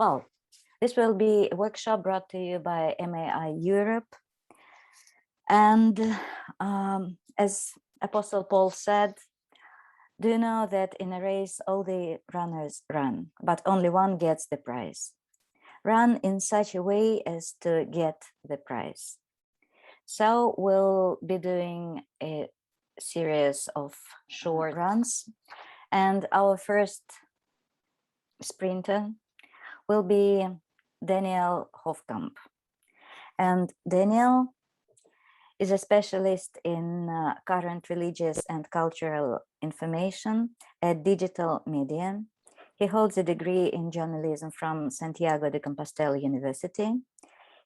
Well, this will be a workshop brought to you by MAI-Europe. And as Apostle Paul said, do you know that in a race all the runners run, but only one gets the prize? Run in such a way as to get the prize. So we'll be doing a series of short runs, and our first sprinter will be Daniel Hofkamp. And Daniel is a specialist in current religious and cultural information at digital media. He holds a degree in journalism from Santiago de Compostela University.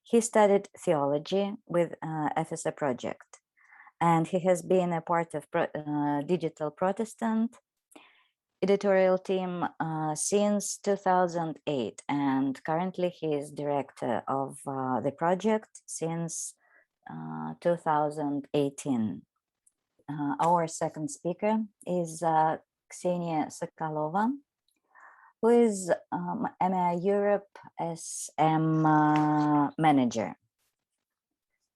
He studied theology with Éfeso Project, and he has been a part of Digital Protestant editorial team since 2008, and currently he is director of the project since 2018. Our second speaker is Ksenia Sokolova, who is MAI-Europe SM manager.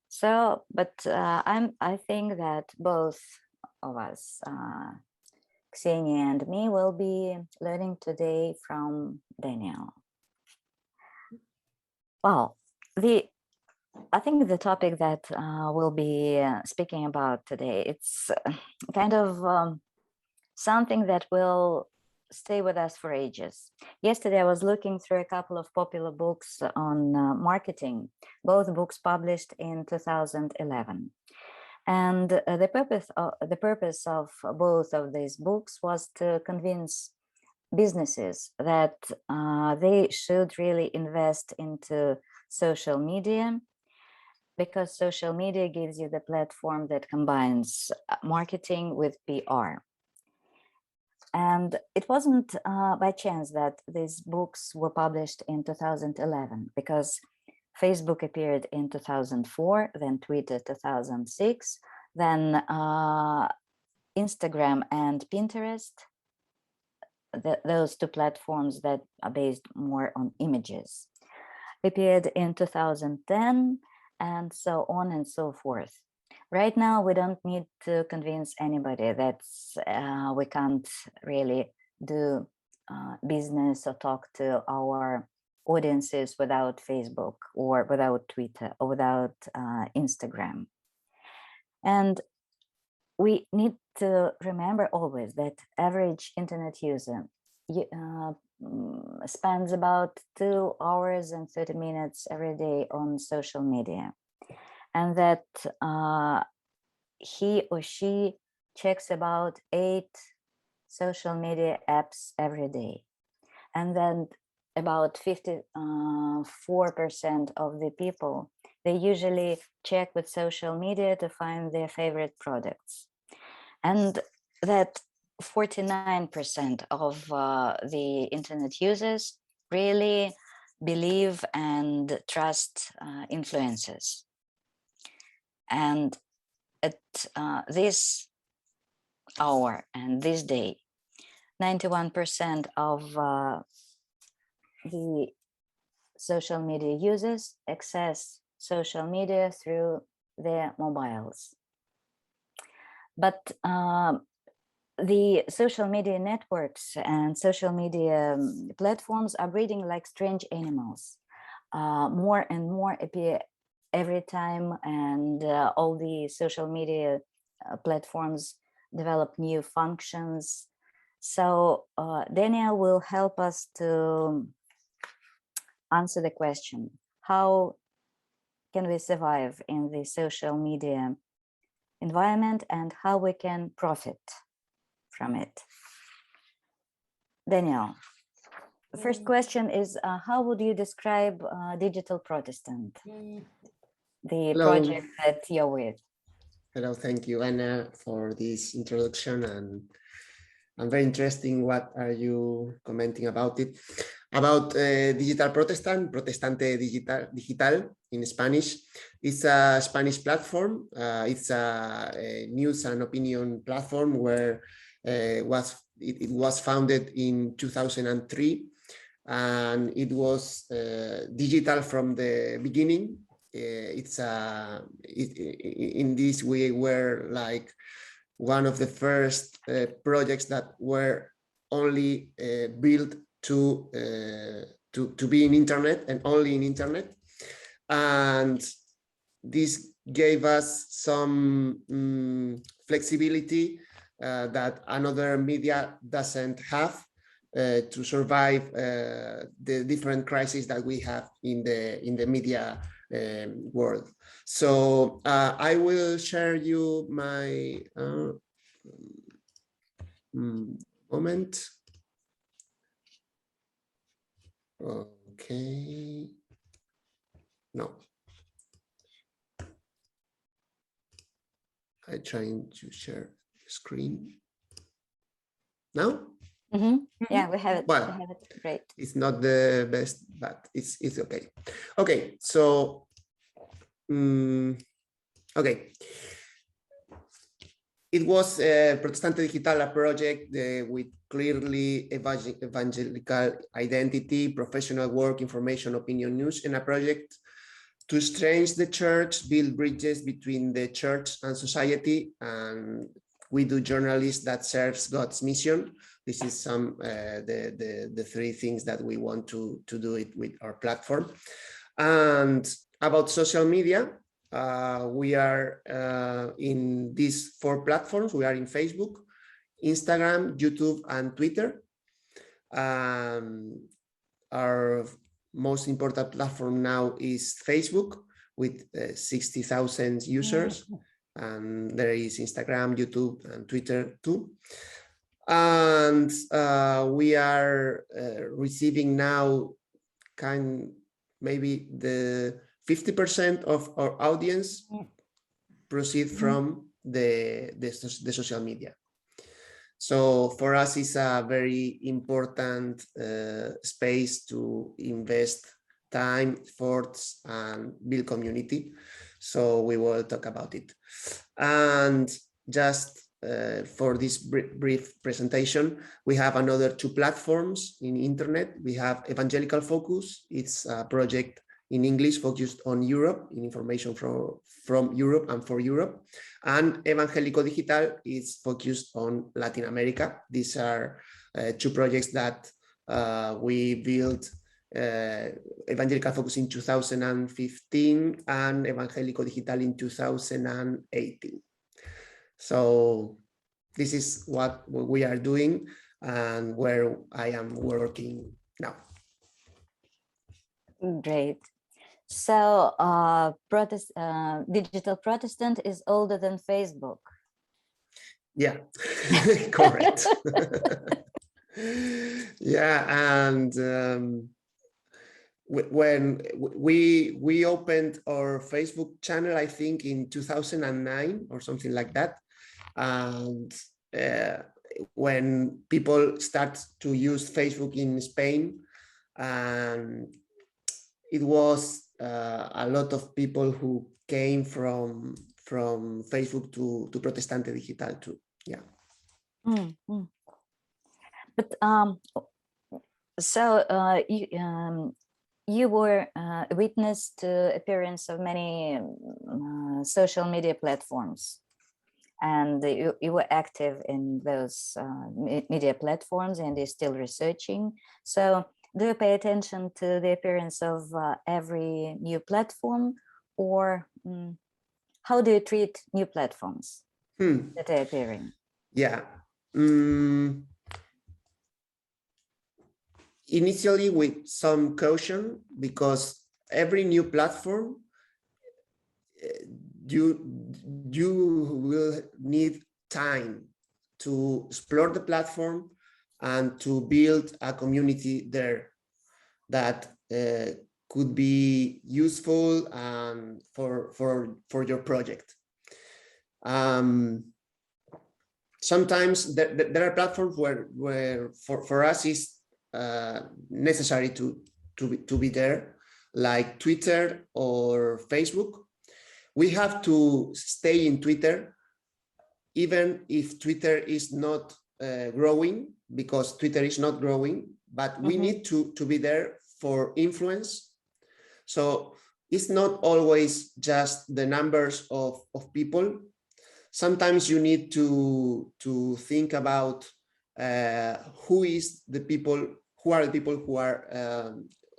So, but I think that both of us, Ksenia and me, will be learning today from Daniel. Well, I think the topic that we'll be speaking about today, it's kind of something that will stay with us for ages. Yesterday, I was looking through a couple of popular books on marketing, both books published in 2011. And the purpose of both of these books was to convince businesses that they should really invest into social media, because social media gives you the platform that combines marketing with PR. And it wasn't by chance that these books were published in 2011, because Facebook appeared in 2004, then Twitter 2006, then Instagram and Pinterest, those two platforms that are based more on images, appeared in 2010, and so on and so forth. Right now, we don't need to convince anybody that we can't really do business or talk to our audiences without Facebook or without Twitter or without Instagram. And we need to remember always that average internet user spends about 2 hours and 30 minutes every day on social media, and that he or she checks about 8 social media apps every day, and then about 54% of the people, they usually check with social media to find their favorite products, and that 49% of the internet users really believe and trust influencers. And at this hour and this day, 91% of the social media users access social media through their mobiles. But the social media networks and social media platforms are breeding like strange animals. More and more appear every time, and all the social media platforms develop new functions. So Daniel will help us to answer the question, how can we survive in the social media environment and how we can profit from it? Daniel, the first question is, how would you describe Digital Protestant, the Hello. project that you're with? Hello, thank you, Anna, for this introduction, and I'm very interested in what are you commenting about it. About Digital Protestant, Protestante Digital in Spanish. It's a Spanish platform. It's a news and opinion platform where it was founded in 2003. and it was digital from the beginning. In this we were like one of the first projects that were only built to be in internet and only in internet, and this gave us some flexibility that another media doesn't have to survive the different crises that we have in the media world. So I will share you my moment. Okay. No. I'm trying to share screen. Now? Yeah, we have it. Well, we have it. Great. It's not the best, but it's okay. Okay, so okay. It was a Protestante Digital project with clearly evangelical identity, professional work, information, opinion, news, and a project to strengthen the church, build bridges between the church and society, and we do journalism that serves God's mission. This is some the three things that we want to do it with our platform. And about social media, we are in these 4 platforms. We are in Facebook, Instagram, YouTube, and Twitter. Our most important platform now is Facebook with 60,000 users, and there is Instagram, YouTube, and Twitter too. And we are receiving now maybe the 50% of our audience proceed from the social media. So for us, it's a very important space to invest time, efforts, and build community. So we will talk about it. And just for this brief presentation, we have another 2 platforms in internet. We have Evangelical Focus. It's a project in English focused on Europe, in information from Europe and for Europe. And Evangelico Digital is focused on Latin America. These are 2 projects that we built. Evangelical Focus in 2015 and Evangelico Digital in 2018. So this is what we are doing and where I am working now. Great. So Digital Protestant is older than Facebook. Yeah, correct. Yeah, and when we opened our Facebook channel, I think in 2009 or something like that, and when people start to use Facebook in Spain, and it was a lot of people who came from Facebook to Protestante Digital too. Yeah. But so you were a witness to appearance of many social media platforms, and you were active in those media platforms, and you're still researching. So do you pay attention to the appearance of every new platform, or how do you treat new platforms that are appearing? Yeah. Initially with some caution, because every new platform, you will need time to explore the platform and to build a community there that could be useful for your project. Sometimes there are platforms where for us is necessary to be there, like Twitter or Facebook. We have to stay in Twitter, even if Twitter is not growing, because Twitter is not growing, but we need to be there for influence. So it's not always just the numbers of people. Sometimes you need to think about who are the people who are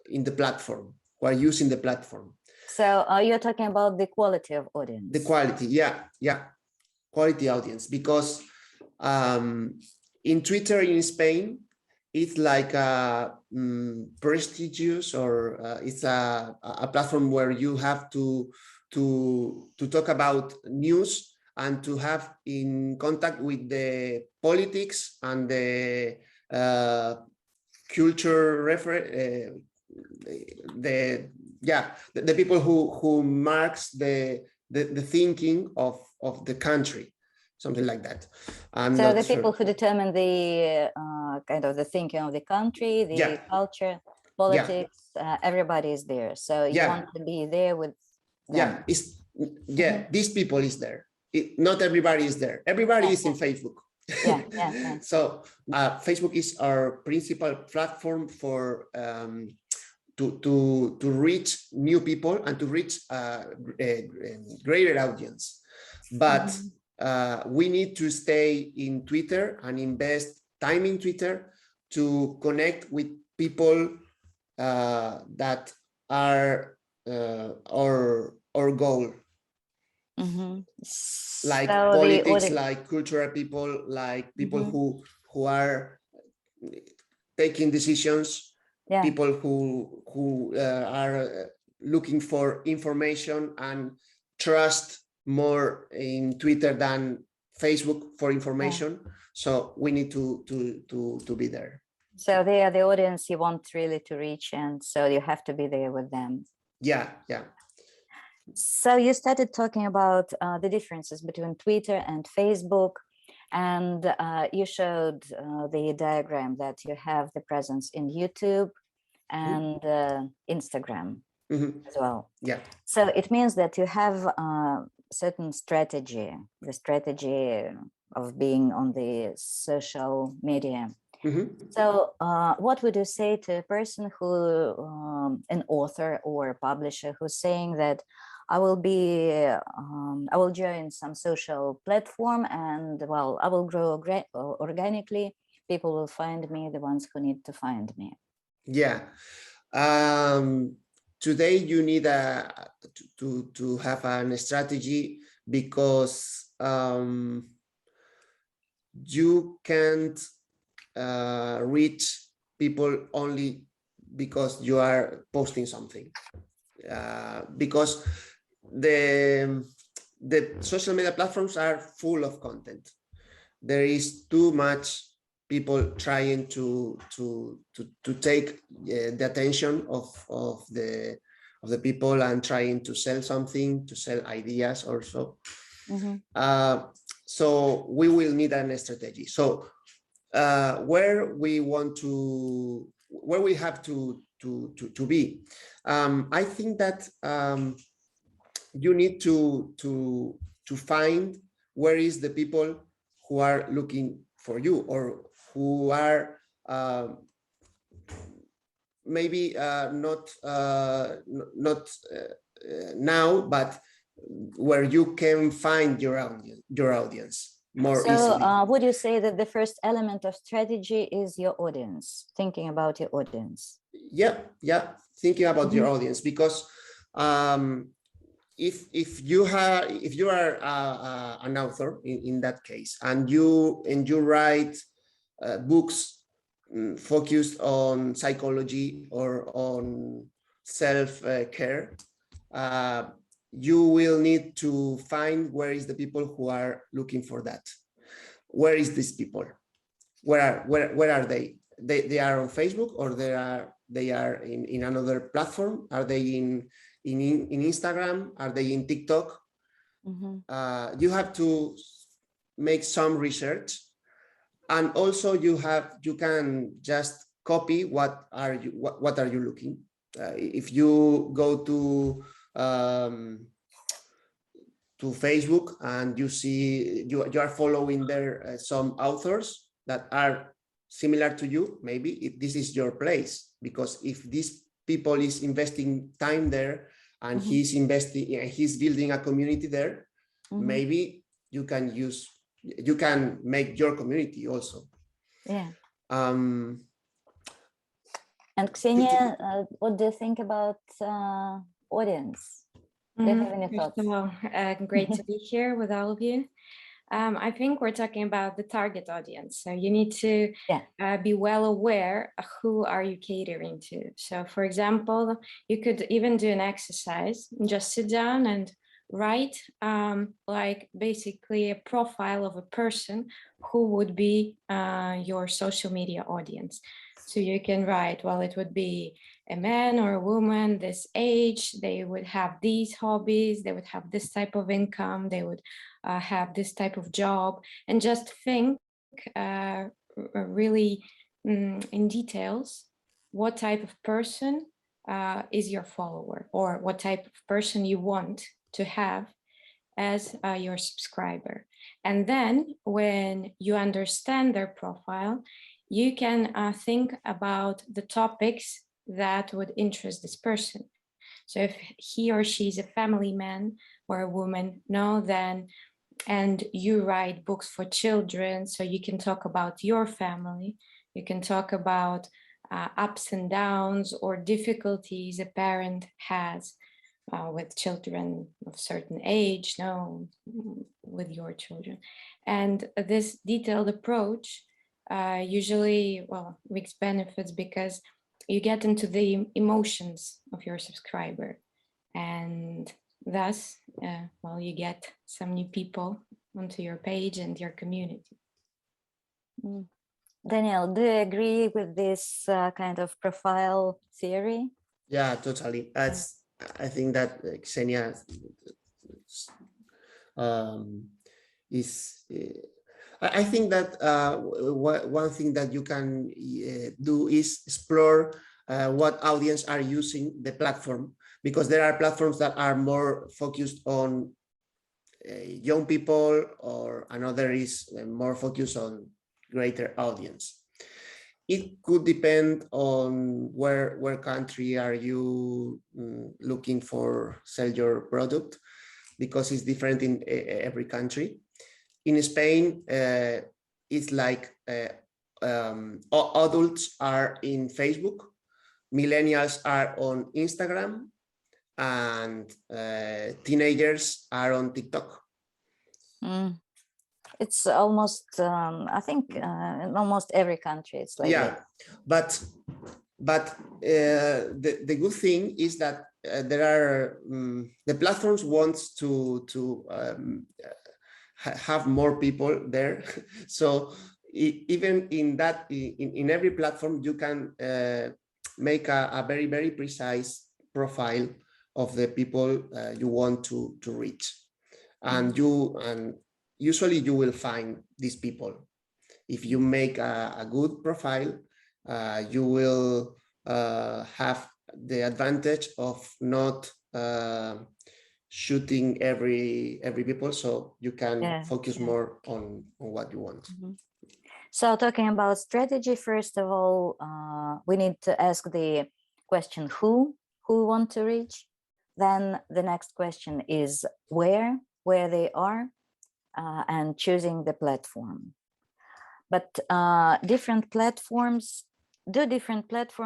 in the platform, who are using the platform. So you're talking about the quality of audience. The quality, yeah, quality audience, because in Twitter in Spain, it's like a prestigious, or it's a platform where you have to talk about news and to have in contact with the politics and the culture the people who marks the thinking of the country, something like that. So the people who determine the kind of the thinking of the country, the culture, politics, everybody is there. So you want to be there with them. These people is there. Not everybody is there. Everybody is in Facebook. So Facebook is our principal platform for to reach new people and to reach a greater audience. But we need to stay in Twitter and invest time in Twitter to connect with people that are our goal. Like so politics, like cultural people, like people who are taking decisions, people who are looking for information and trust more in Twitter than Facebook for information. So we need to be there. So they are the audience you want really to reach, and so you have to be there with them. Yeah. So you started talking about the differences between Twitter and Facebook, and you showed the diagram that you have the presence in YouTube and Instagram as well. Yeah. So it means that you have a certain strategy, the strategy of being on the social media. So what would you say to a person who, an author or publisher, who's saying that I will join some social platform and, well, I will grow organically. People will find me, the ones who need to find me. Yeah. Today you need to have a strategy, because you can't reach people only because you are posting something. Because the social media platforms are full of content. There is too much people trying to take the attention of the people and trying to sell something, to sell ideas also. So we will need a strategy. So where we have to be, I think that you need to find where is the people who are looking for you, or who are maybe not now, but where you can find your audience more easily. So would you say that the first element of strategy is your audience, thinking about your audience? Yeah, thinking about your audience, because if you are an author in that case, and you write books focused on psychology or on self-care, you will need to find where is the people who are looking for that. Where is these people? Where are they? They are on Facebook, or they are in another platform? Are they in Instagram? Are they in TikTok? You have to make some research, and also you can just copy what are you looking. If you go to Facebook and you see you are following there some authors that are similar to you, maybe this is your place, because if this people is investing time there and he's investing and he's building a community there, maybe you can make your community also. Yeah. And Ksenia, what do you think about audience? Do you have any thoughts? First of all, great to be here with all of you. I think we're talking about the target audience. So you need to be well aware of who are you catering to. So for example, you could even do an exercise, just sit down and write like basically a profile of a person who would be your social media audience. So you can write, well, it would be a man or a woman, this age, they would have these hobbies, they would have this type of income, they would have this type of job, and just think really in details what type of person is your follower, or what type of person you want to have as your subscriber. And then when you understand their profile, you can think about the topics that would interest this person. So if he or she is a family man or a woman, and you write books for children, so you can talk about your family, you can talk about ups and downs or difficulties a parent has with children of certain age, with your children. And this detailed approach usually, reaps benefits because you get into the emotions of your subscriber, and thus, you get some new people onto your page and your community. Daniel, do you agree with this kind of profile theory? Yeah, totally. I think that Ksenia is. I think that one thing that you can do is explore what audience are using the platform, because there are platforms that are more focused on young people, or another is more focused on greater audience. It could depend on where country are you looking for sell your product, because it's different in every country. In Spain, it's like adults are in Facebook, millennials are on Instagram, and teenagers are on TikTok. It's almost, I think, in almost every country it's like that. But the good thing is that there are the platforms wants to have more people there. So even in that, in every platform, you can make a very, very precise profile of the people you want to reach, and usually you will find these people. If you make a good profile, you will have the advantage of not shooting every people, so you can focus more on what you want. So talking about strategy, first of all, we need to ask the question who we want to reach. Then the next question is where they are, and choosing the platform. But different platforms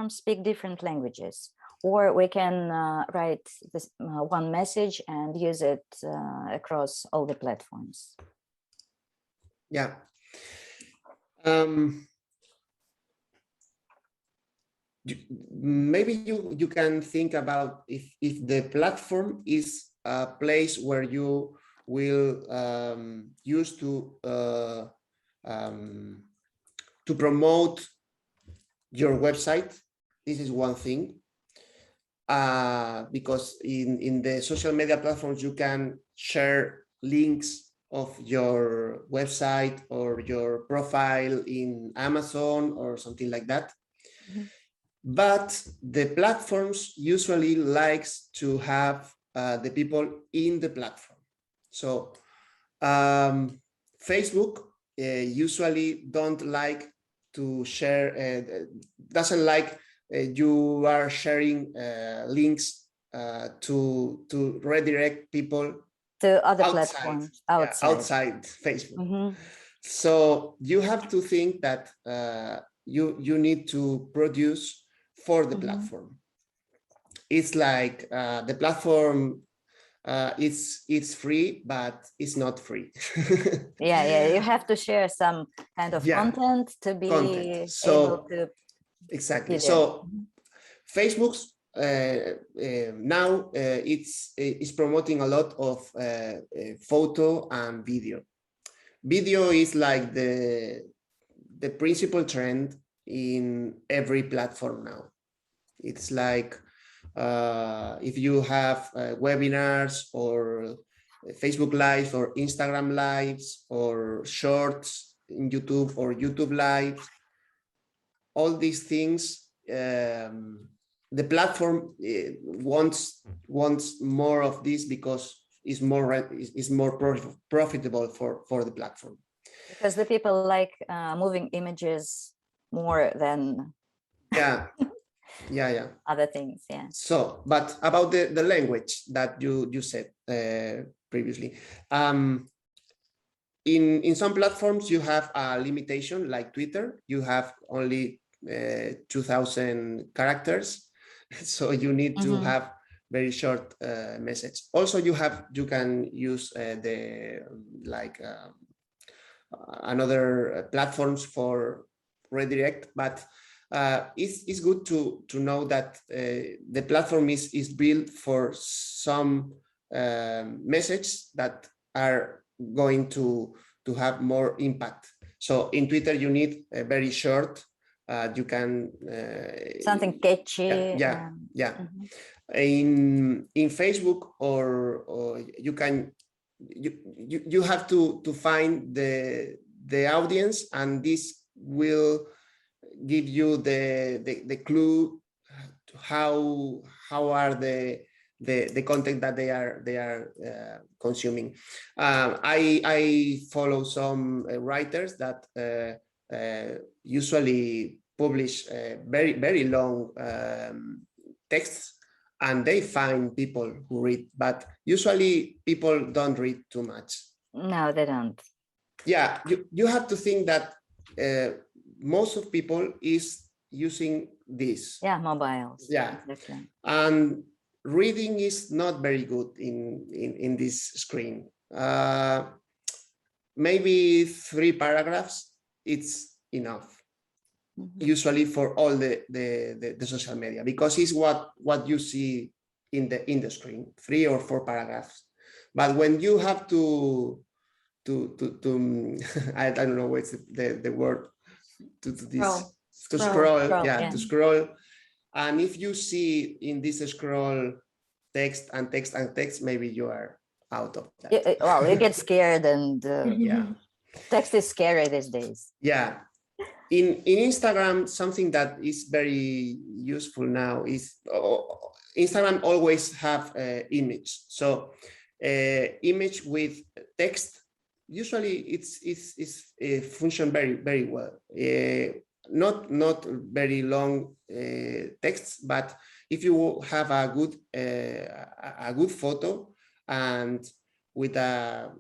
speak different languages, or we can write this one message and use it across all the platforms. Yeah. Maybe you can think about if the platform is a place where you will use to promote your website. This is one thing, because in the social media platforms you can share links of your website or your profile in Amazon or something like that. But the platforms usually likes to have the people in the platform. So Facebook usually don't like to share, doesn't like you are sharing links to redirect people to other outside, platforms outside Facebook. Mm-hmm. So you have to think that you need to produce for the Mm-hmm. platform. It's like the platform it's free, but it's not free. Yeah, you have to share some kind of content to be able to exactly. be So Facebook's now it's promoting a lot of photo and video. Video is like the principal trend in every platform now. It's like if you have webinars or Facebook Lives or Instagram Lives or shorts in YouTube or YouTube Lives, all these things, the platform wants more of this because it's more profitable for the platform. Because the people like moving images more than yeah other things. Yeah. So, but about the language that you said previously, in some platforms you have a limitation, like Twitter. You have only 2,000 characters, so you need to have very short message. Also, you can use the another platforms for redirect, but it's good to know that the platform is built for some messages that are going to have more impact. So in Twitter you need a very short, you can something catchy. In Facebook or you can you have to find the audience, and this will give you the clue to how are the content that they are consuming. I follow some writers that usually publish very long texts, and they find people who read, but usually people don't read too much. No, they don't. Yeah, you have to think that most of people is using this. Yeah, mobiles. Yeah, exactly. And reading is not very good in this screen. Maybe 3 paragraphs, it's enough. Usually for all the social media, because it's what you see in the screen, 3 or 4 paragraphs. But when you have to I don't know what's the word to this to scroll, and if you see in this scroll text and text and text, maybe you are out of that. Well, you get scared, and text is scary these days. Yeah. In Instagram, something that is very useful now is Instagram always have image. So image with text, usually it's function very well. Not very long texts, but if you have a good photo and with a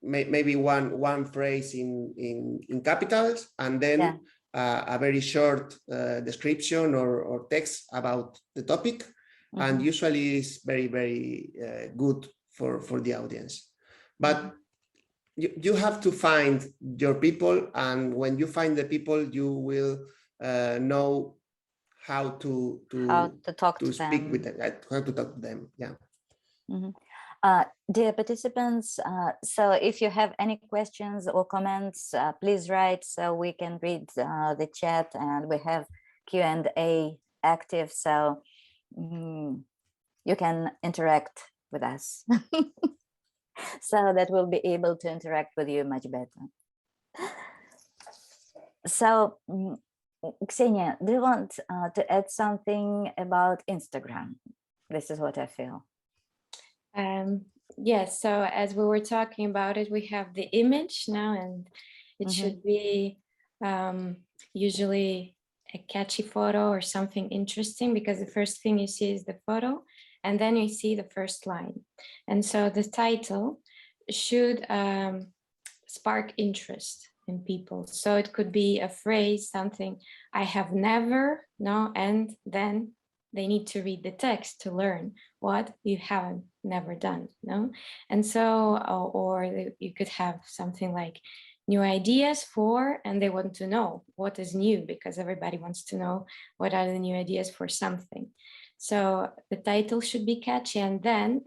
maybe one phrase in capitals, and then a very short description or text about the topic, and usually is very good for the audience. But you have to find your people, and when you find the people, you will know how to talk to speak them. with them, how to talk to them. Yeah. Dear participants, so if you have any questions or comments, please write so we can read the chat, and we have Q&A active, so you can interact with us. So that we'll be able to interact with you much better. So, Ksenia, do you want to add something about Instagram? This is what I feel. Yes, so as we were talking about it, we have the image now, and it should be usually a catchy photo or something interesting, because the first thing you see is the photo, and then you see the first line. And so the title should spark interest in people. So it could be a phrase, something I have never, no, and then they need to read the text to learn what you haven't never done, no? And so, or you could have something like new ideas for, and they want to know what is new, because everybody wants to know what are the new ideas for something. So the title should be catchy, and then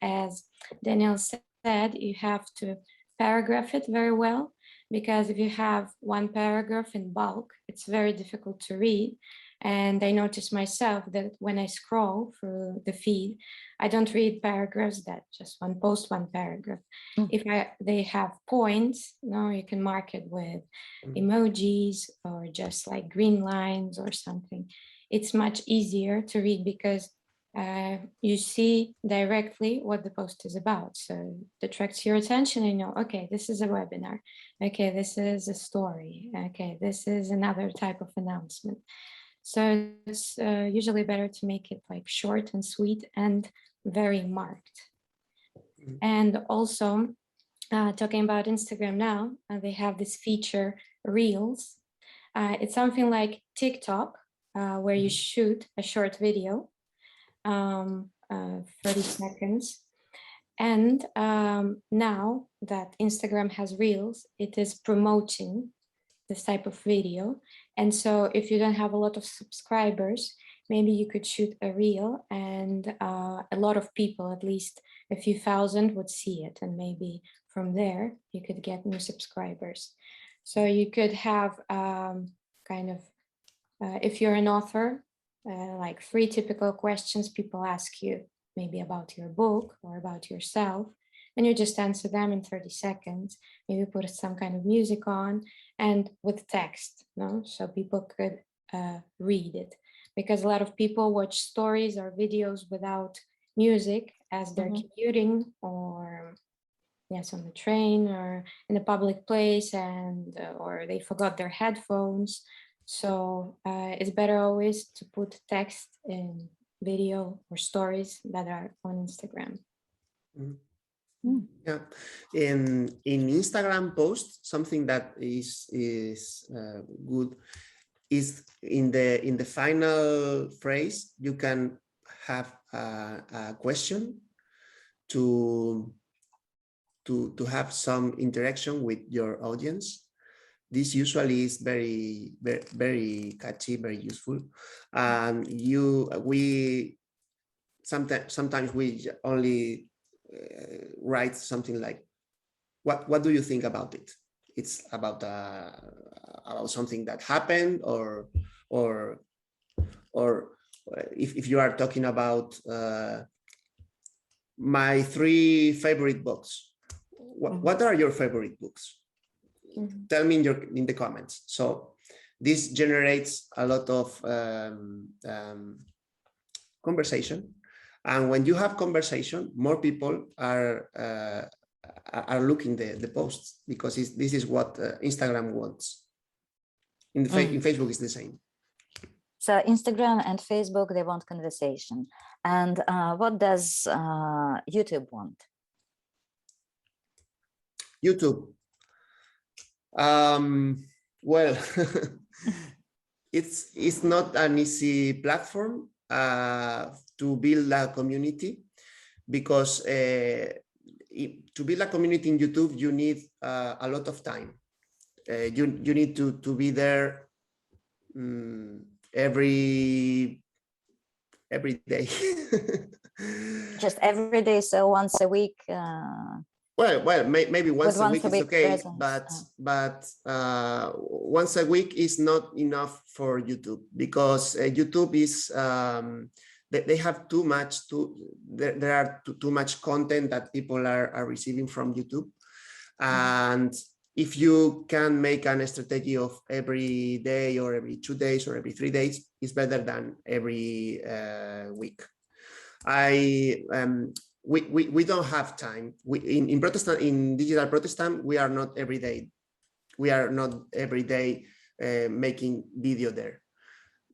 as Daniel said, you have to paragraph it very well, because if you have one paragraph in bulk, it's very difficult to read. And I noticed myself that when I scroll through the feed, I don't read paragraphs that just one post, one paragraph. If they have points, no, you can mark it with emojis or just like green lines or something. It's much easier to read, because you see directly what the post is about. So it attracts your attention and you know, okay, this is a webinar. Okay, this is a story. Okay, this is another type of announcement. So it's usually better to make it like short and sweet and very marked. And also talking about Instagram now, they have this feature, Reels. It's something like TikTok, where you shoot a short video, 30 seconds. And now that Instagram has Reels, it is promoting this type of video. And so if you don't have a lot of subscribers, maybe you could shoot a reel, and a lot of people, at least a few thousand, would see it. And maybe from there, you could get new subscribers. So you could have kind of, if you're an author, like 3 typical questions people ask you, maybe about your book or about yourself, and you just answer them in 30 seconds. Maybe put some kind of music on and with text, no? So people could read it, because a lot of people watch stories or videos without music as they're commuting, or yes, on the train or in a public place, and or they forgot their headphones. So it's better always to put text in video or stories that are on Instagram. Yeah, in Instagram posts, something that is good is in the final phrase you can have a question to have some interaction with your audience. This usually is very, very, very catchy, very useful. We sometimes we only write something like, what do you think about it? It's about something that happened, or if you are talking about my 3 favorite books, what are your favorite books? Tell me in the comments. So this generates a lot of conversation. And when you have conversation, more people are looking the posts, because this is what Instagram wants. In Facebook, it's the same. So Instagram and Facebook, they want conversation. And what does YouTube want? YouTube. Well, it's not an easy platform to build a community, because to build a community in YouTube, you need a lot of time. You need to be there every day. Just every day, so once a week. Well, maybe once a week is okay, presence. but once a week is not enough for YouTube, because YouTube is they have too much there are too much content that people are receiving from YouTube, and if you can make a strategy of every day or every 2 days or every 3 days, it's better than every week. we don't have time. In Protestant, in Digital Protestant, we are not every day. We are not every day making video there,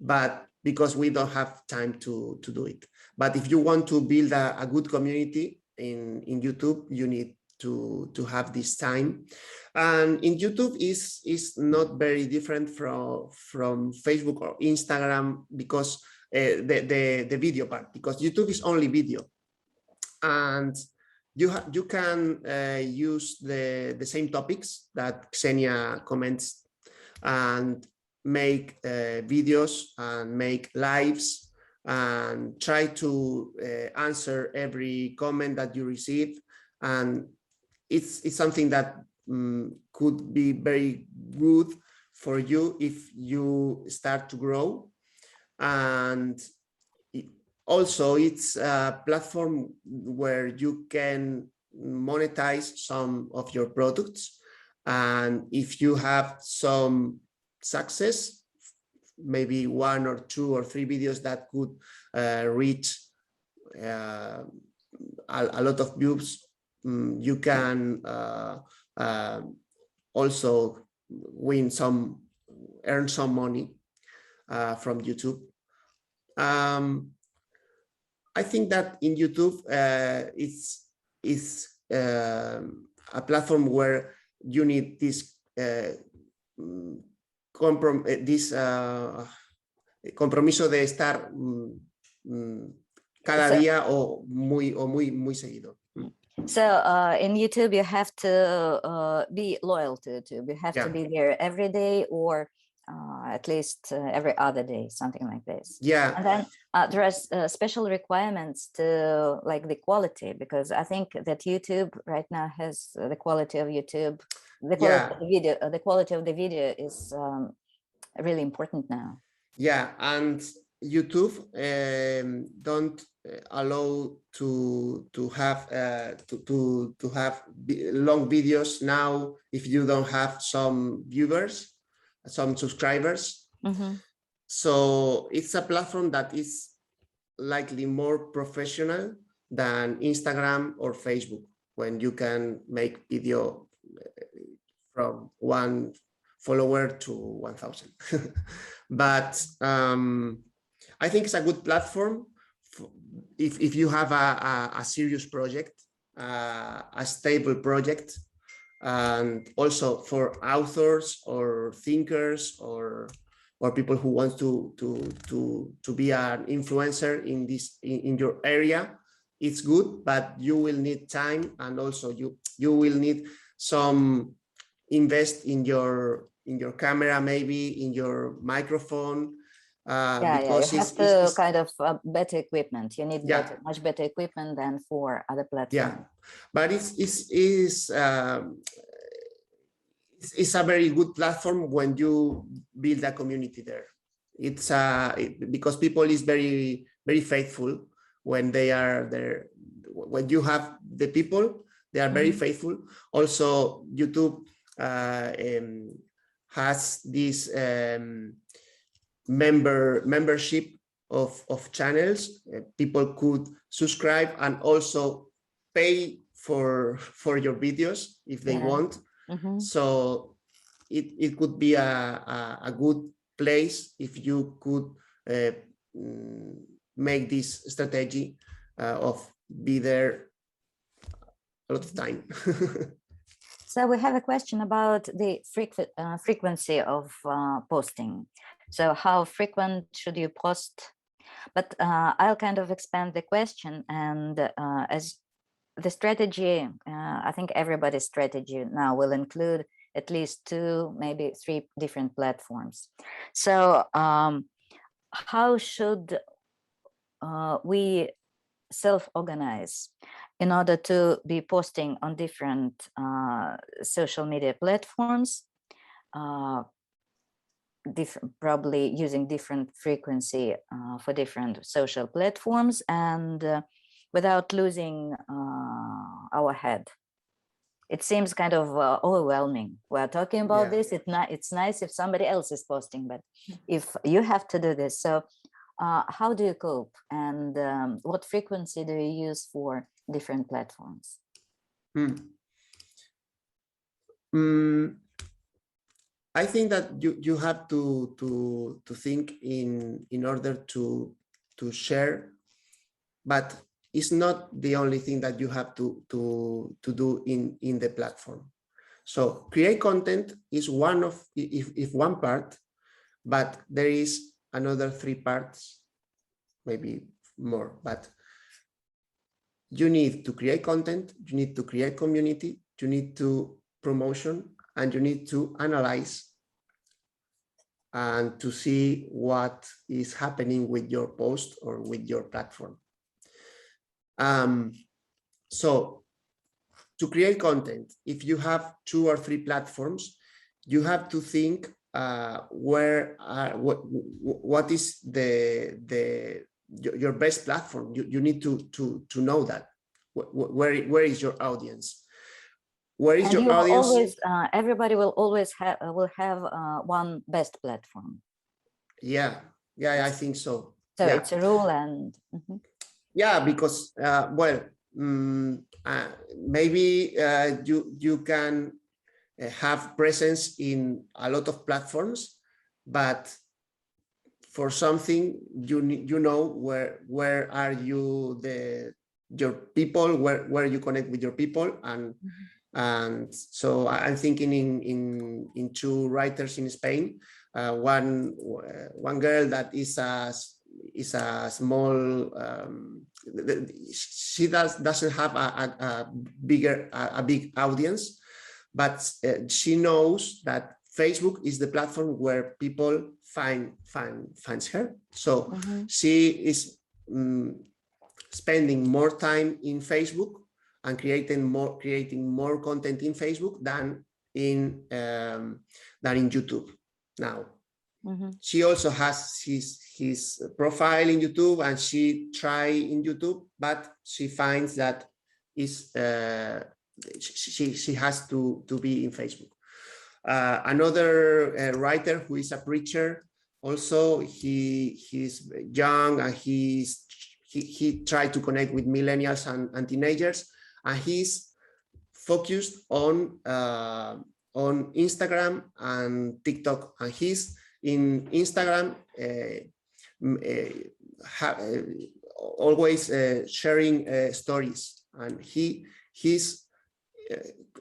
but because we don't have time to do it. But if you want to build a good community in YouTube, you need to have this time. And in YouTube is not very different from Facebook or Instagram, because the video part, because YouTube is only video, and you can use the same topics that Xenia comments and make videos and make lives and try to answer every comment that you receive. And it's something that could be very good for you if you start to grow. And also it's a platform where you can monetize some of your products. And if you have some success, maybe 1 or 2 or 3 videos that could reach a lot of views, you can also earn some money from YouTube. I think that in YouTube it's a platform where you need this compromiso de estar cada día o muy seguido. So in YouTube, you have to be loyal to YouTube. You have to be there every day, or at least every other day, something like this. Yeah. And then there are special requirements to like the quality, because I think that YouTube right now has the quality of YouTube. The quality of the video, the quality of the video is really important now. Yeah, and YouTube don't allow to have long videos now if you don't have some viewers, some subscribers. Mm-hmm. So it's a platform that is likely more professional than Instagram or Facebook, when you can make video from 1 follower to 1,000. But I think it's a good platform if you have a serious project, a stable project, and also for authors or thinkers or people who want to be an influencer in your area. It's good, but you will need time, and also you will need some invest in your camera, maybe in your microphone. Because you have to kind of better equipment. You need much better equipment than for other platforms. Yeah, but it's a very good platform when you build a community there. It's because people is very, very faithful when they are there. When you have the people, they are very faithful. Also, YouTube has this membership of channels. People could subscribe and also pay for your videos if they want. So it could be a good place if you could make this strategy of be there a lot of time. So we have a question about the frequency of posting. So how frequent should you post? But I'll kind of expand the question, and as the strategy, I think everybody's strategy now will include at least 2, maybe 3 different platforms. So how should we self-organize in order to be posting on different social media platforms, probably using different frequency for different social platforms, and without losing our head? It seems kind of overwhelming. We're talking about this. It's nice if somebody else is posting, but if you have to do this, so how do you cope, and what frequency do you use for different platforms? I think that you have to think in order to share, but it's not the only thing that you have to do in the platform. So create content is one of if one part, but there is another 3 parts, maybe more. But you need to create content, you need to create community, you need to promotion, and you need to analyze and to see what is happening with your post or with your platform. So to create content, if you have 2 or 3 platforms, you have to think what is your best platform. You need to know that. Where is your audience? Where is your audience? Always, everybody will always have one best platform. Yeah, I think so. So yeah. It's a rule, and yeah, because maybe you can have presence in a lot of platforms, but for something you know where are you your people, where you connect with your people, and so I'm thinking in 2 writers in Spain. One girl that is a small. She doesn't have a big audience, but she knows that Facebook is the platform where people finds her. So she is spending more time in Facebook and creating more content in Facebook than in YouTube now. She also has his profile in YouTube, and she try in YouTube, but she finds that she has to be in Facebook. Another writer who is a preacher, also he's young, and he tried to connect with millennials and teenagers, and he's focused on Instagram and TikTok, and he's in Instagram always sharing stories, and he's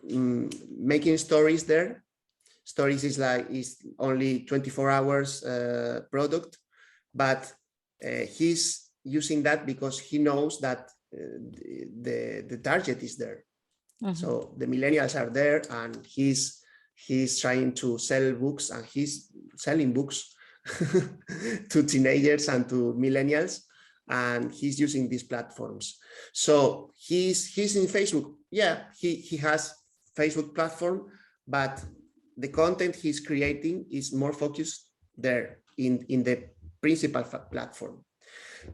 making stories there. Stories is only 24 hours product, but he's using that because he knows that the target is there. So the millennials are there, and he's trying to sell books, and he's selling books to teenagers and to millennials, and he's using these platforms. So he's in Facebook. Yeah, he has Facebook platform, but the content he's creating is more focused there in the principal platform.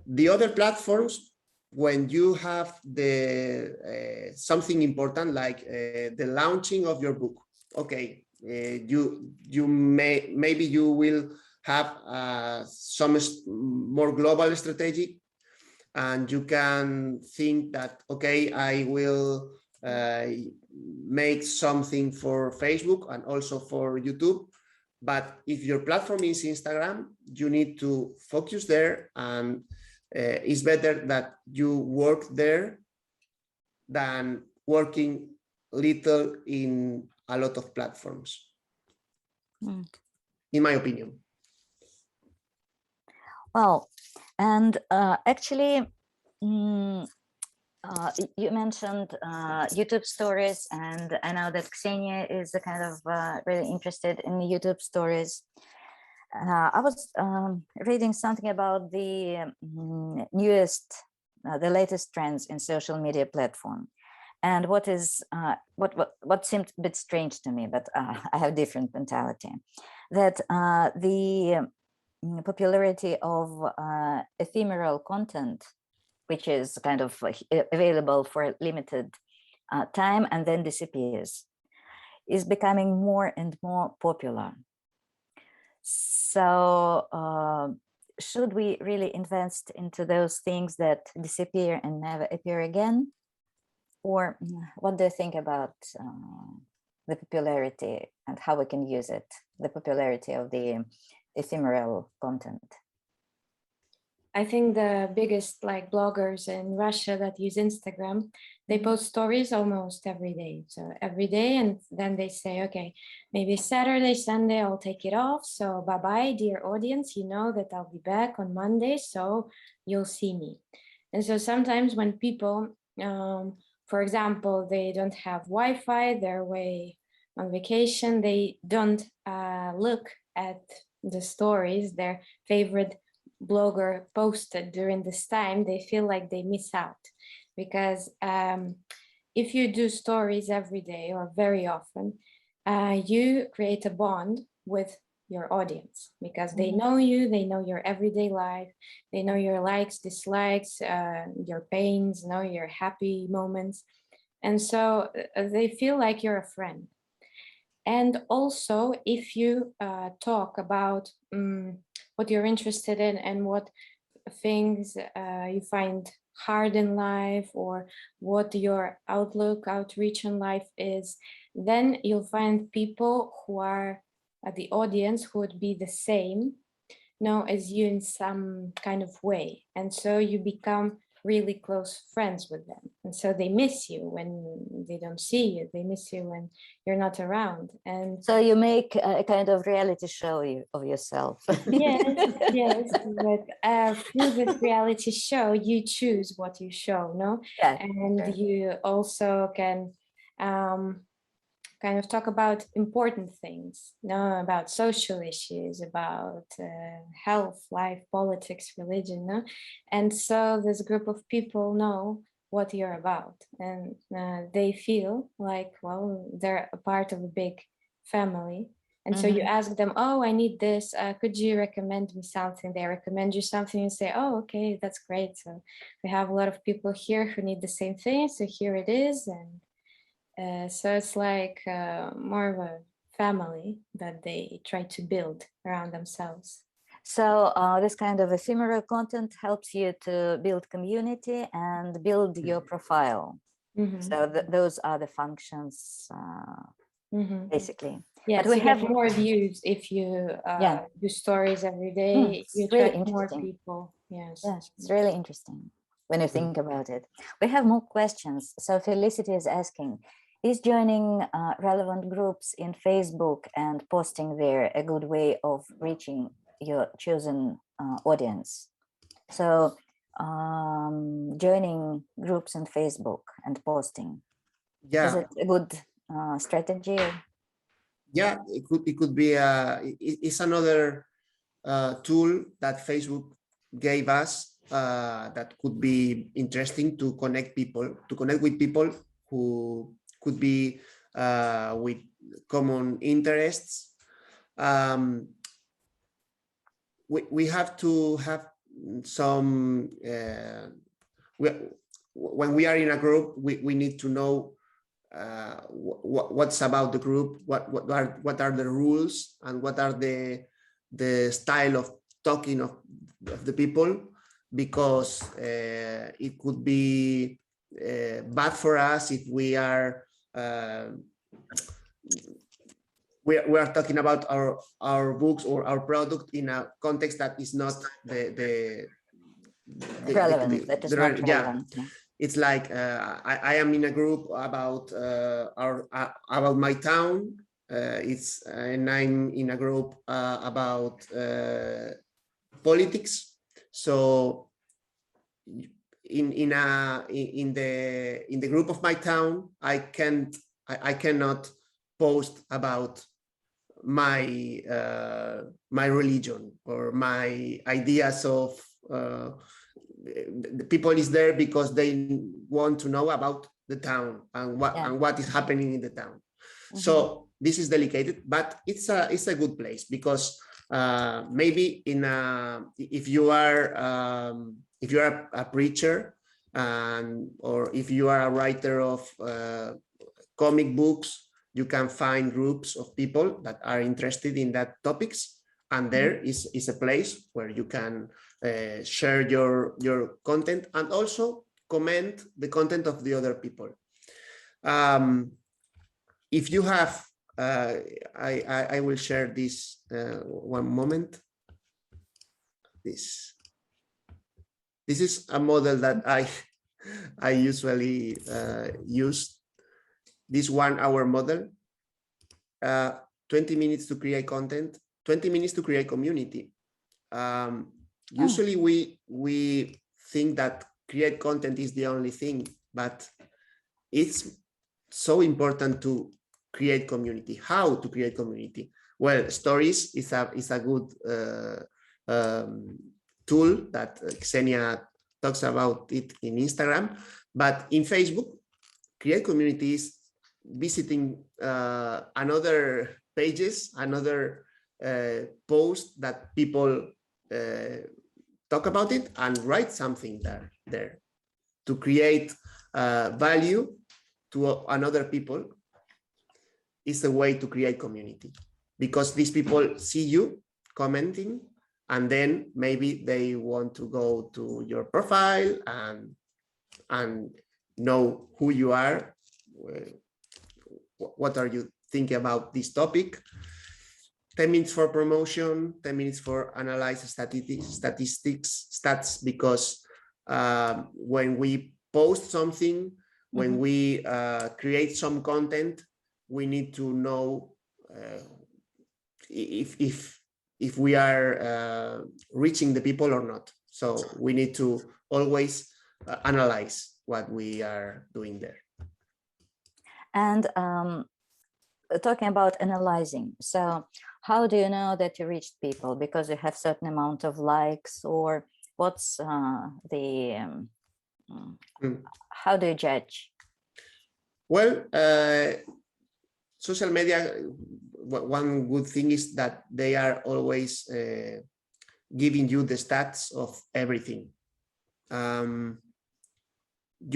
The other platforms, when you have the something important like the launching of your book, okay, maybe you will have some more global strategy, and you can think that, okay, I will make something for Facebook and also for YouTube. But if your platform is Instagram, you need to focus there, and it's better that you work there than working little in a lot of platforms, in my opinion. Well, and actually, you mentioned YouTube stories, and I know that Ksenia is kind of really interested in YouTube stories. I was reading something about the the latest trends in social media platform, and what seemed a bit strange to me, but I have different mentality, that the popularity of ephemeral content, which is kind of available for a limited time and then disappears, is becoming more and more popular. So should we really invest into those things that disappear and never appear again? or what do you think about the popularity and how we can use it, the popularity of the ephemeral content? I think the biggest like bloggers in Russia that use Instagram, they post stories almost every day. So every day, and then they say, okay, maybe Saturday, Sunday, I'll take it off. So bye-bye, dear audience. You know that I'll be back on Monday, so you'll see me. And so sometimes when people, for example, they don't have Wi-Fi, they're away on vacation, they don't look at the stories their favorite blogger posted during this time, they feel like they miss out. Because if you do stories every day or very often, you create a bond with your audience, because they know you, they know your everyday life, they know your likes, dislikes, your pains, know your happy moments. And so they feel like you're a friend. And also, if you talk about what you're interested in and what things you find hard in life, or what your outreach in life is, then you'll find people who are the audience who would be the same, as you in some kind of way. And so you become really close friends with them. And so they miss you when they don't see you. They miss you when you're not around. And so you make a kind of reality show of yourself. yes. But through this reality show, you choose what you show, no? Yeah, And sure. you also can kind of talk about important things, about social issues, about health, life, politics, religion, no? And so this group of people know what you're about, and they feel like, well, they're a part of a big family. And so you ask them, oh, I need this, could you recommend me something? They recommend you something, and say, oh, okay, that's great. So we have a lot of people here who need the same thing, so here it is. And so it's like more of a family that they try to build around themselves. So this kind of ephemeral content helps you to build community and build your profile. So those are the functions, basically. Yes, but we you have get more views if you do stories every day. It's You really attract more interesting. people. Yes, it's really interesting when you think about it. We have more questions. So Felicity is asking, is joining relevant groups in Facebook and posting there a good way of reaching your chosen audience? So joining groups in Facebook and posting, is it a good strategy? Yeah, it could be it's another tool that Facebook gave us that could be interesting to connect with people who could be with common interests. We have to have some when we are in a group, we need to know what's about the group, what are the rules, and what are the style of talking of the people, because it could be bad for us if we are talking about our books or our product in a context that is not relevant. That is not relevant. Yeah. It's like I am in a group about about my town. And I'm in a group about politics. So in the group of my town, I cannot post about my my religion or my ideas of. The people is there because they want to know about the town and what is happening in the town. So this is delicate, but it's a good place, because maybe if you are a preacher, or if you are a writer of comic books, you can find groups of people that are interested in that topics, and there is a place where you can share your content and also comment the content of the other people. If you have, I will share this one moment. This is a model that I usually use. This 1 hour model, 20 minutes to create content, 20 minutes to create community. Usually we think that create content is the only thing, but it's so important to create community. How to create community? Well, stories is a good tool that Xenia talks about it in Instagram, but in Facebook, create communities, visiting another pages, another post that people talk about it and write something there to create value to another people is a way to create community, because these people see you commenting and then maybe they want to go to your profile and know who you are, what are you thinking about this topic. 10 minutes for promotion, 10 minutes for analyze statistics, stats, because when we post something, when we create some content, we need to know if we are reaching the people or not. So we need to always analyze what we are doing there. And talking about analyzing, so how do you know that you reached people? Because you have certain amount of likes, or what's how do you judge? Well, social media, one good thing is that they are always giving you the stats of everything. You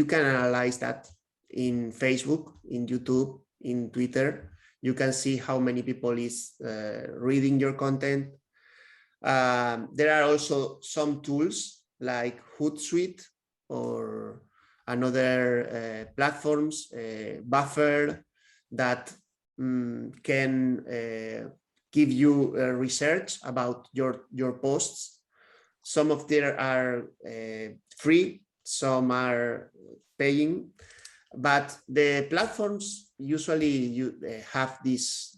can analyze that in Facebook, in YouTube, in Twitter. You can see how many people is reading your content. There are also some tools like Hootsuite or another platforms, Buffer, that can give you research about your posts. Some of them are free, some are paying, but the platforms usually have these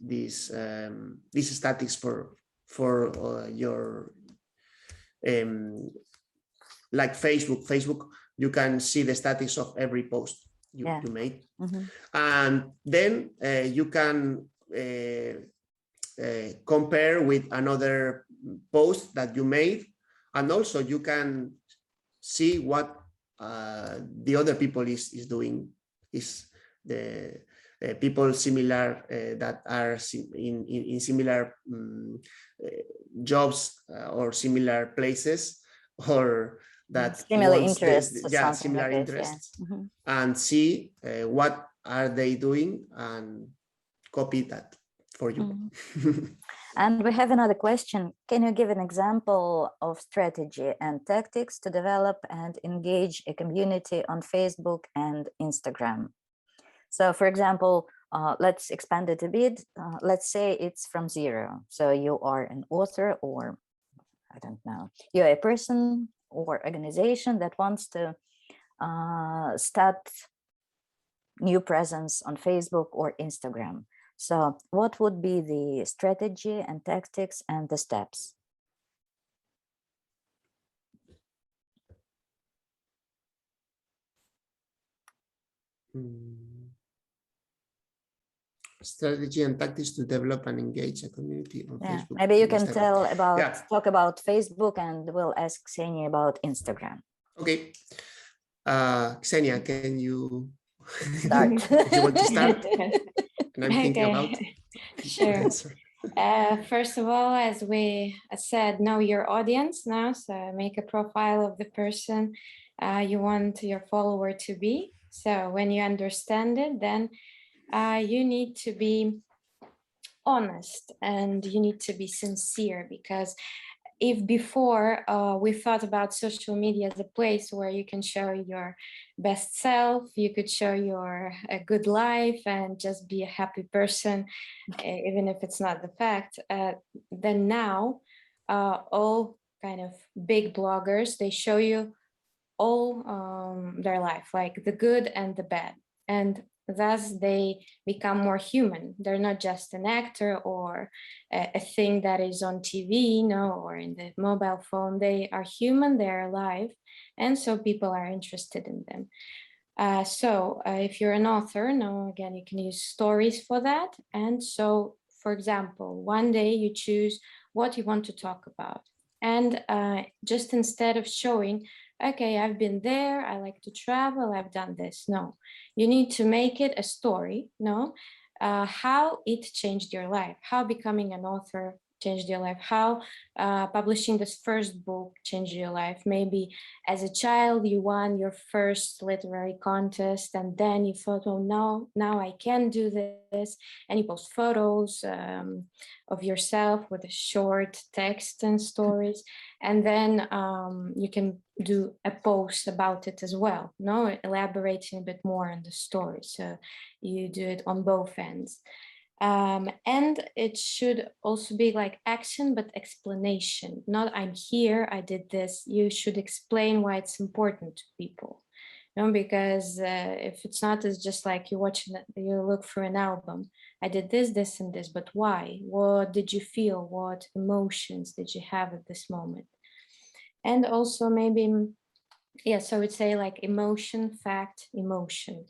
statistics for your like Facebook. You can see the statistics of every post you made, and then you can compare with another post that you made, and also you can see what the other people is doing. Is the people similar that are in similar jobs or similar places, or that similar interests, similar like interests, and see what are they doing and copy that for you. And we have another question. Can you give an example of strategy and tactics to develop and engage a community on Facebook and Instagram? So for example, let's expand it a bit. Let's say it's from zero. So you are an author, or I don't know, you're a person or organization that wants to start new presence on Facebook or Instagram. So what would be the strategy and tactics and the steps? Strategy and tactics to develop and engage a community on Facebook. Maybe you can talk about Facebook, and we'll ask Xenia about Instagram. Okay. Xenia, can you start? You want to start? And I'm thinking about. Sure. First of all, as we said, know your audience now. So make a profile of the person you want your follower to be. So when you understand it, then you need to be honest and you need to be sincere, because if before we thought about social media as a place where you can show your best self, you could show your good life and just be a happy person, even if it's not the fact, then now all kind of big bloggers, they show you all their life, like the good and the bad. And thus they become more human. They're not just an actor or a thing that is on TV, or in the mobile phone. They are human, they're alive. And so people are interested in them. So if you're an author, again, you can use stories for that. And so, for example, one day you choose what you want to talk about. And just instead of showing, okay, I've been there, I like to travel, I've done this. No, you need to make it a story, how it changed your life, how becoming an author changed your life, how publishing this first book changed your life. Maybe as a child, you won your first literary contest, and then you thought, oh, no, now I can do this. And you post photos of yourself with a short text and stories. And then you can do a post about it as well, elaborating a bit more on the story. So you do it on both ends. And it should also be like action, but explanation, not I'm here, I did this. You should explain why it's important to people. Because if it's not, it's just like you look through an album. I did this, this, and this, but why? What did you feel? What emotions did you have at this moment? And also maybe, so we'd say like emotion, fact, emotion.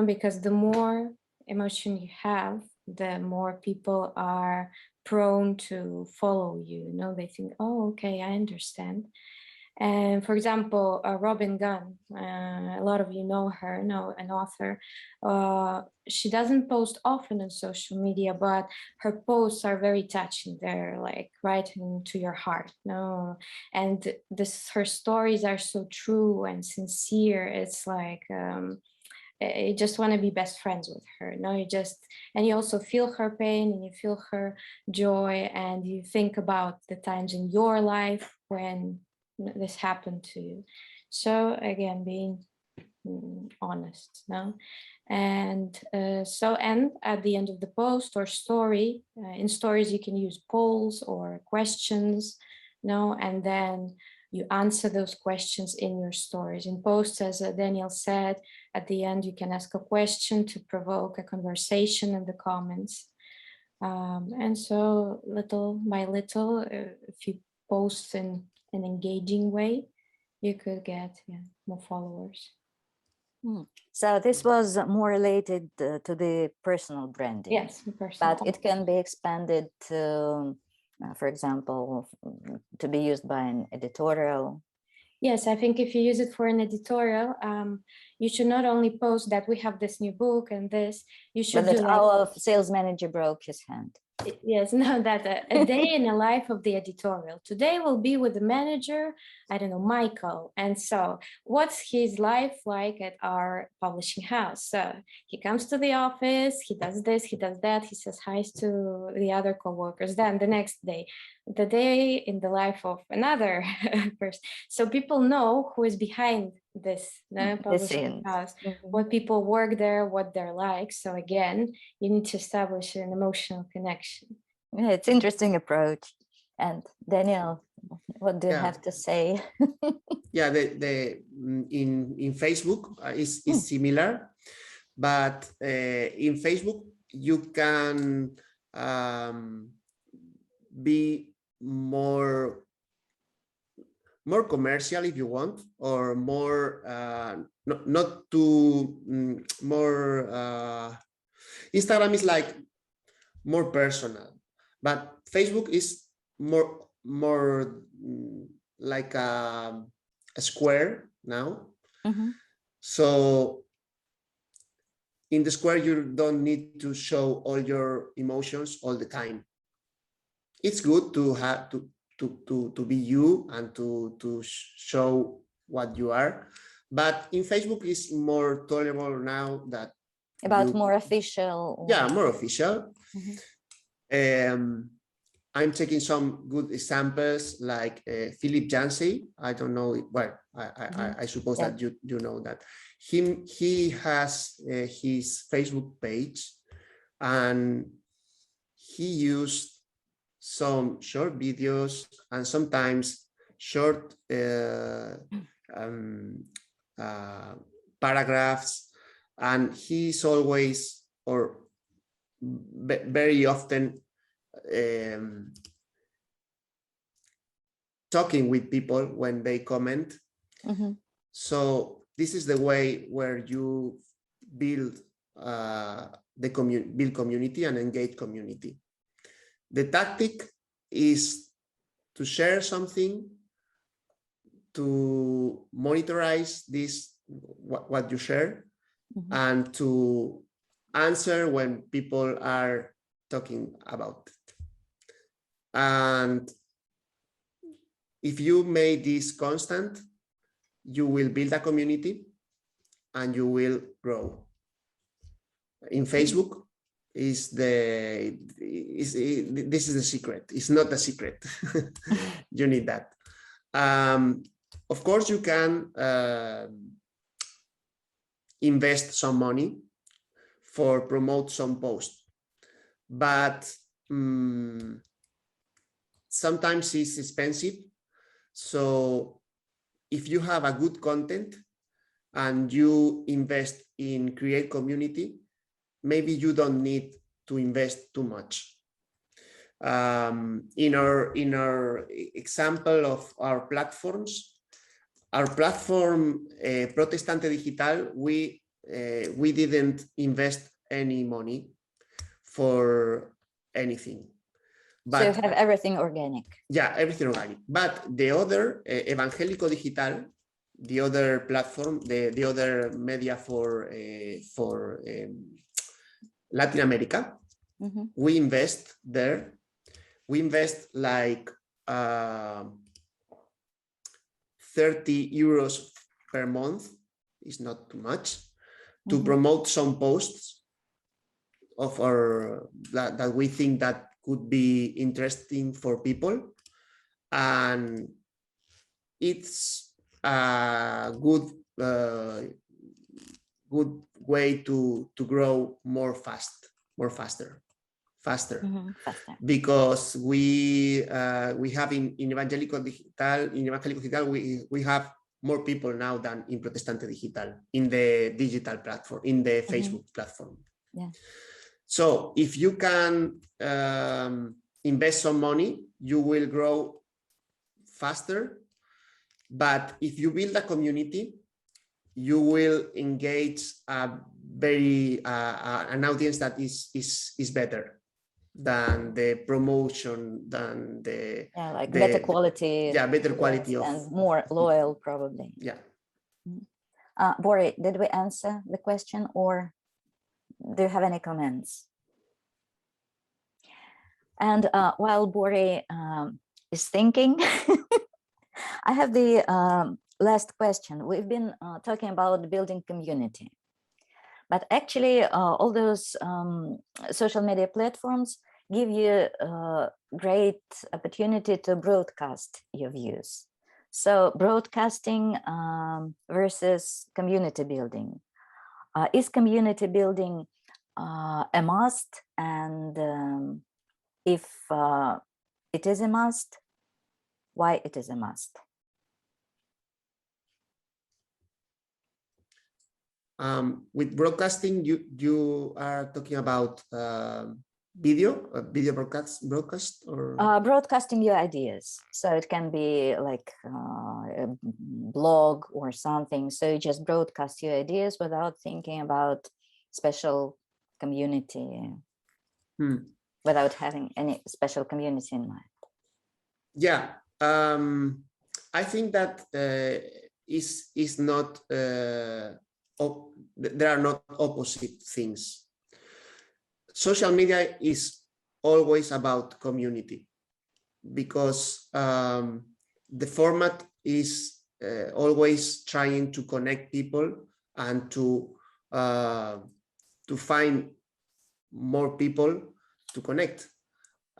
Because the more emotion you have, the more people are prone to follow you. They think, oh, okay, I understand. And for example, Robin Gunn, a lot of you know her, an author. She doesn't post often on social media, but her posts are very touching. They're like right into your heart. And her stories are so true and sincere. It's like you just want to be best friends with her. And you also feel her pain and you feel her joy, and you think about the times in your life when this happened to you. So again, being honest. And and at the end of the post or story, in stories you can use polls or questions, and then you answer those questions in your stories. In posts, as Daniel said, at the end you can ask a question to provoke a conversation in the comments. And so little by little, if you post in an engaging way, you could get more followers. So this was more related to the personal branding. Yes, personal. But it can be expanded to, for example, to be used by an editorial. Yes, I think if you use it for an editorial, you should not only post that we have this new book and this, you should do our sales manager broke his hand. Yes, that a day in the life of the editorial. Today will be with the manager, I don't know, Michael. And so what's his life like at our publishing house? So he comes to the office, he does this, he does that, he says hi to the other co-workers. Then the next day, the day in the life of another person. So people know who is behind this publishing house, what people work there, what they're like. So again, you need to establish an emotional connection. Yeah, it's an interesting approach. And Daniel, what do you have to say? Yeah, in Facebook is similar, but in Facebook you can be more commercial if you want, or more not too more Instagram is like more personal, but Facebook is more like a square now. So in the square you don't need to show all your emotions all the time. It's good to have to be you and to show what you are, but in Facebook is more tolerable now that more official. Yeah, more official. I'm taking some good examples like Philip Yancey. I don't know, well, I suppose that you know that. He has his Facebook page, and he used some short videos and sometimes short paragraphs, and he's always, or very often, talking with people when they comment. So this is the way where you build build community and engage community. The tactic is to share something, to monitorize this, what you share, and to answer when people are talking about it. And if you make this constant, you will build a community and you will grow. In Facebook, this is the secret. It's not a secret. You need that. Of course, you can invest some money for promote some posts, but sometimes it's expensive. So if you have a good content and you invest in create community, maybe you don't need to invest too much. In our example of our platforms, our platform Protestante Digital, we didn't invest any money for anything. But, so you have everything organic. Yeah, everything organic. But the other Evangélico Digital, the other platform, the other media for Latin America, we invest there. We invest like 30 euros per month. It's not too much to promote some posts of our that we think that could be interesting for people, and it's a good way to grow faster, because we have in Evangélico Digital, we have more people now than in Protestante Digital, in the digital platform, in the Facebook platform. Yeah. So if you can invest some money, you will grow faster. But if you build a community, you will engage an audience that is better than the promotion, than the better quality. Better quality of, and more loyal, probably. Yeah. Bori, did we answer the question, or do you have any comments? And while Bori is thinking, I have the last question. We've been talking about building community, but actually all those social media platforms give you a great opportunity to broadcast your views. So broadcasting versus community building. Is community building a must? And if it is a must, why it is a must? With broadcasting, you are talking about video broadcast, or broadcasting your ideas. So it can be like a blog or something. So you just broadcast your ideas without thinking about special community, without having any special community in mind. Yeah, I think that is not. There are not opposite things. Social media is always about community, because the format is always trying to connect people and to find more people to connect.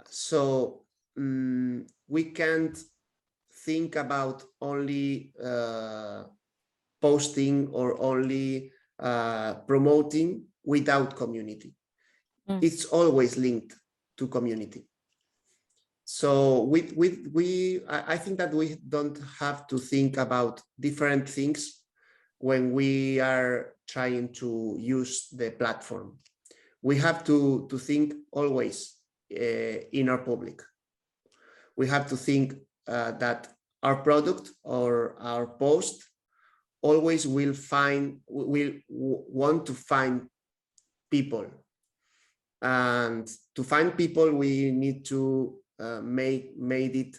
So we can't think about only posting or only promoting without community. It's always linked to community. So I think that we don't have to think about different things when we are trying to use the platform. We have to think always in our public. We have to think that our product or our post always will want to find people. And to find people, we need to made it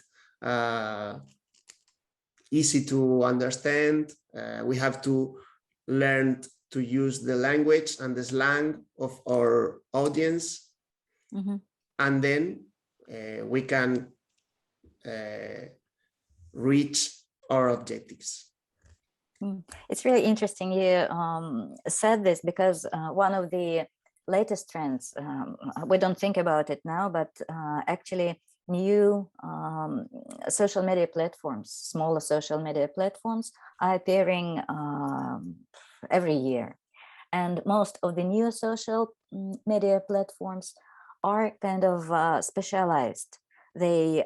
easy to understand. We have to learn to use the language and the slang of our audience. And then we can reach our objectives. It's really interesting you said this, because one of the latest trends, we don't think about it now, but actually new social media platforms, smaller social media platforms are appearing every year. And most of the new social media platforms are kind of specialized. They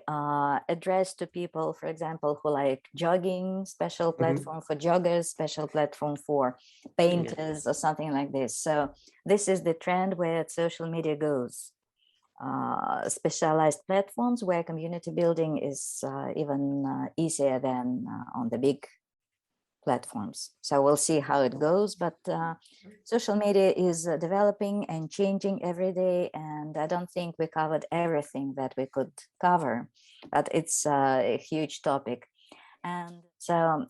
address to people, for example, who like jogging, special platform for joggers, special platform for painters, or something like this. So this is the trend where social media goes. Specialized platforms where community building is even easier than on the big platforms. So we'll see how it goes, but social media is developing and changing every day, and I don't think we covered everything that we could cover, but it's a huge topic. And so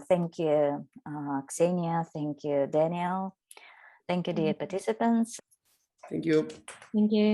thank you, Ksenia, thank you, Daniel, thank you, dear participants. Thank you. Thank you.